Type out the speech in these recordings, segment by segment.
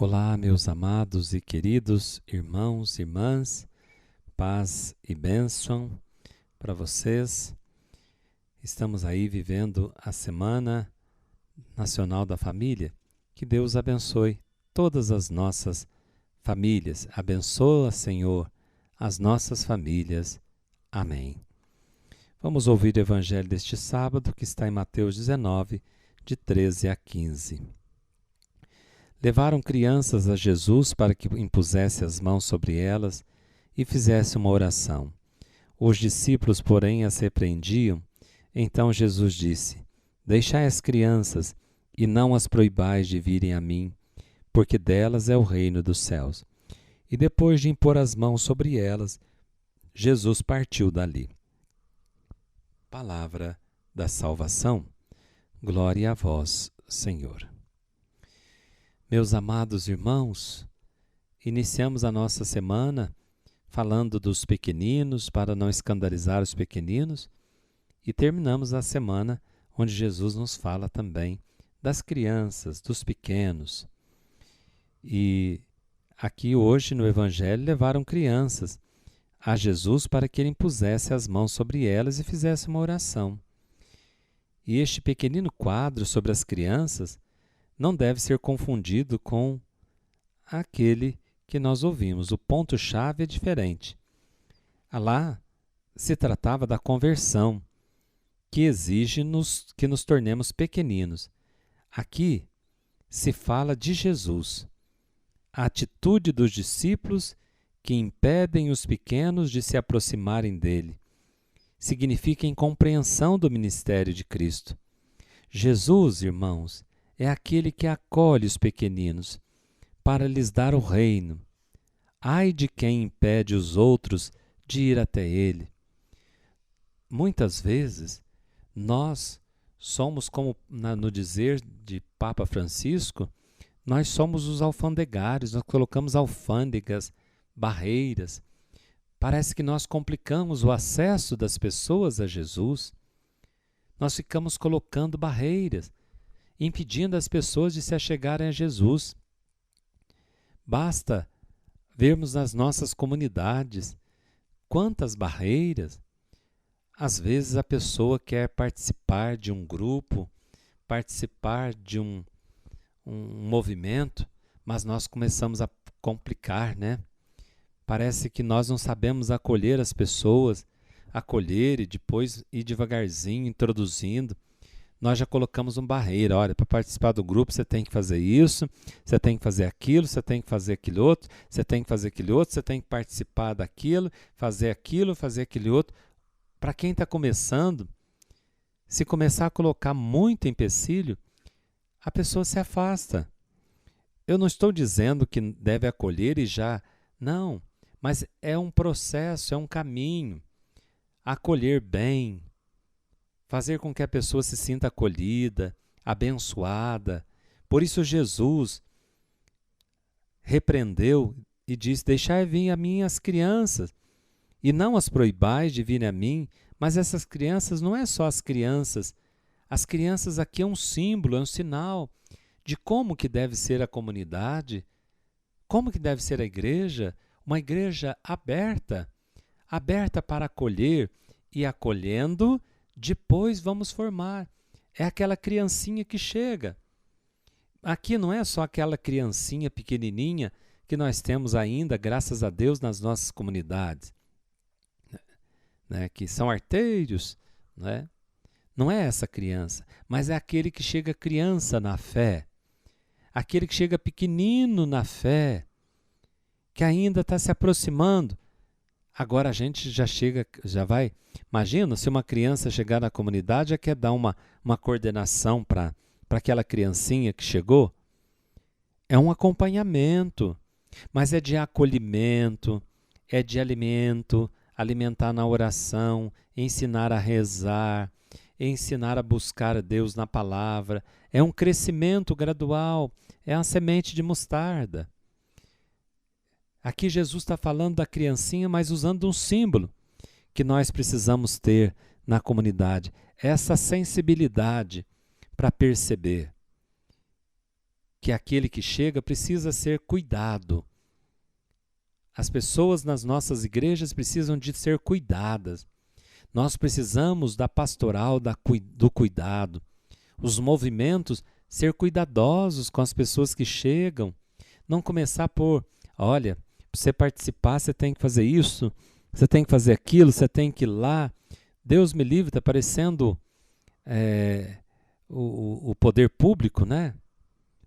Olá, meus amados e queridos irmãos e irmãs, paz e bênção para vocês. Estamos aí vivendo a Semana Nacional da Família. Que Deus abençoe todas as nossas famílias. Abençoa, Senhor, as nossas famílias. Amém. Vamos ouvir o Evangelho deste sábado, que está em Mateus 19, de 13 a 15. Levaram crianças a Jesus para que impusesse as mãos sobre elas e fizesse uma oração. Os discípulos, porém, as repreendiam. Então Jesus disse: Deixai as crianças e não as proibais de virem a mim, porque delas é o reino dos céus. E depois de impor as mãos sobre elas, Jesus partiu dali. Palavra da salvação. Glória a vós, Senhor. Meus amados irmãos, iniciamos a nossa semana falando dos pequeninos, para não escandalizar os pequeninos, e terminamos a semana onde Jesus nos fala também das crianças, dos pequenos. E aqui hoje no Evangelho levaram crianças a Jesus para que ele impusesse as mãos sobre elas e fizesse uma oração. E este pequenino quadro sobre as crianças não deve ser confundido com aquele que nós ouvimos. O ponto-chave é diferente. Lá se tratava da conversão, que exige que nos tornemos pequeninos. Aqui se fala de Jesus, a atitude dos discípulos que impedem os pequenos de se aproximarem dele. Significa incompreensão do ministério de Cristo. Jesus, irmãos, é aquele que acolhe os pequeninos para lhes dar o reino. Ai de quem impede os outros de ir até ele. Muitas vezes, nós somos, como no dizer de Papa Francisco, nós somos os alfandegários, nós colocamos alfândegas, barreiras. Parece que nós complicamos o acesso das pessoas a Jesus. Nós ficamos colocando barreiras, impedindo as pessoas de se achegarem a Jesus. Basta vermos nas nossas comunidades quantas barreiras. Às vezes a pessoa quer participar de um grupo, participar de um movimento, mas nós começamos a complicar, né? Parece que nós não sabemos acolher as pessoas, acolher e depois ir devagarzinho, introduzindo. Nós já colocamos uma barreira. Olha, para participar do grupo você tem que fazer isso, você tem que fazer aquilo, você tem que fazer aquilo outro, você tem que fazer aquele outro, você tem que participar daquilo, fazer aquele outro. Para quem está começando, se começar a colocar muito empecilho, a pessoa se afasta. Eu não estou dizendo que deve acolher e já... Não, mas é um processo, é um caminho. Acolher bem, fazer com que a pessoa se sinta acolhida, abençoada. Por isso Jesus repreendeu e disse: Deixai vir a mim as crianças, e não as proibais de virem a mim. Mas essas crianças não é só as crianças. As crianças aqui é um símbolo, é um sinal de como que deve ser a comunidade, como que deve ser a igreja, uma igreja aberta, aberta para acolher, e acolhendo, depois vamos formar. É aquela criancinha que chega. Aqui não é só aquela criancinha pequenininha que nós temos ainda, graças a Deus, nas nossas comunidades, né, que são arteiros, né? Não é essa criança, mas é aquele que chega criança na fé, aquele que chega pequenino na fé, que ainda está se aproximando. Agora a gente já chega, já vai... Imagina se uma criança chegar na comunidade, já quer dar uma coordenação para aquela criancinha que chegou. É um acompanhamento, mas é de acolhimento, é de alimento, alimentar na oração, ensinar a rezar, ensinar a buscar a Deus na palavra. É um crescimento gradual, é uma semente de mostarda. Aqui Jesus está falando da criancinha, mas usando um símbolo que nós precisamos ter na comunidade. Essa sensibilidade para perceber. que aquele que chega precisa ser cuidado. As pessoas nas nossas igrejas precisam de ser cuidadas. Nós precisamos da pastoral, do cuidado. Os movimentos, ser cuidadosos com as pessoas que chegam. Não começar por, olha, para você participar, você tem que fazer isso, você tem que fazer aquilo, você tem que ir lá. Deus me livre, está parecendo o poder público, né?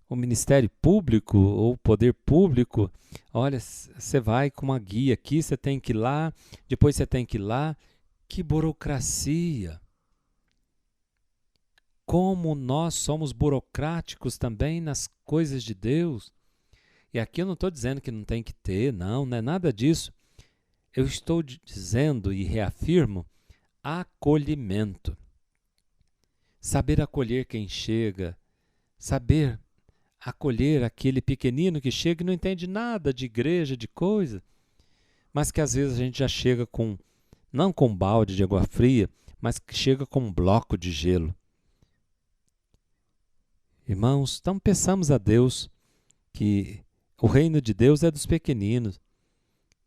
O Ministério Público ou o Poder Público. Olha, você vai com uma guia aqui, você tem que ir lá, depois você tem que ir lá. Que burocracia! Como nós somos burocráticos também nas coisas de Deus. E aqui eu não estou dizendo que não tem que ter, não é nada disso. Eu estou dizendo e reafirmo acolhimento. Saber acolher quem chega, saber acolher aquele pequenino que chega e não entende nada de igreja, de coisa, mas que às vezes a gente já chega não com um balde de água fria, mas que chega com um bloco de gelo. Irmãos, então peçamos a Deus que o reino de Deus é dos pequeninos.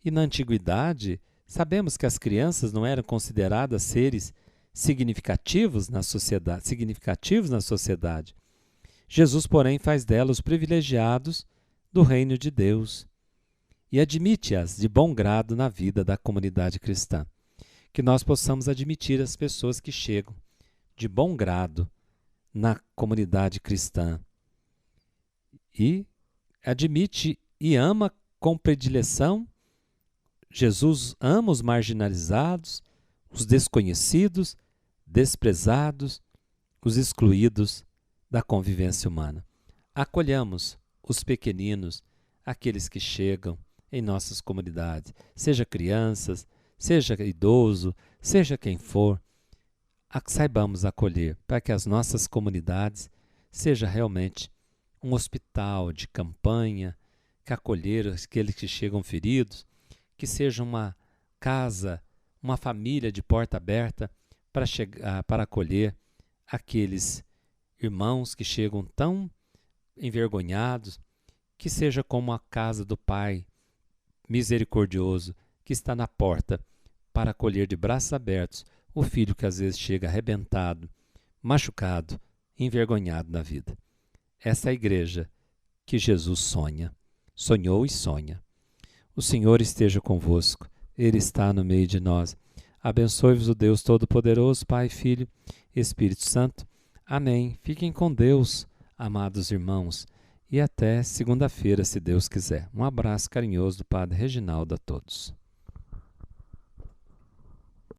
E na antiguidade, sabemos que as crianças não eram consideradas seres significativos na sociedade. Jesus, porém, faz delas os privilegiados do reino de Deus e admite-as de bom grado na vida da comunidade cristã. Que nós possamos admitir as pessoas que chegam de bom grado na comunidade cristã e admite e ama com predileção. Jesus ama os marginalizados, os desconhecidos, desprezados, os excluídos da convivência humana. Acolhamos os pequeninos, aqueles que chegam em nossas comunidades, seja crianças, seja idoso, seja quem for, saibamos acolher para que as nossas comunidades seja realmente um hospital de campanha, que acolher aqueles que chegam feridos, que seja uma casa, uma família de porta aberta para acolher aqueles irmãos que chegam tão envergonhados, que seja como a casa do Pai misericordioso que está na porta para acolher de braços abertos o filho que às vezes chega arrebentado, machucado, envergonhado na vida. Essa é a igreja que Jesus sonhou e sonha. O Senhor esteja convosco, Ele está no meio de nós. Abençoe-vos o Deus Todo-Poderoso, Pai, Filho e Espírito Santo. Amém. Fiquem com Deus, amados irmãos, e até segunda-feira, se Deus quiser. Um abraço carinhoso do Padre Reginaldo a todos.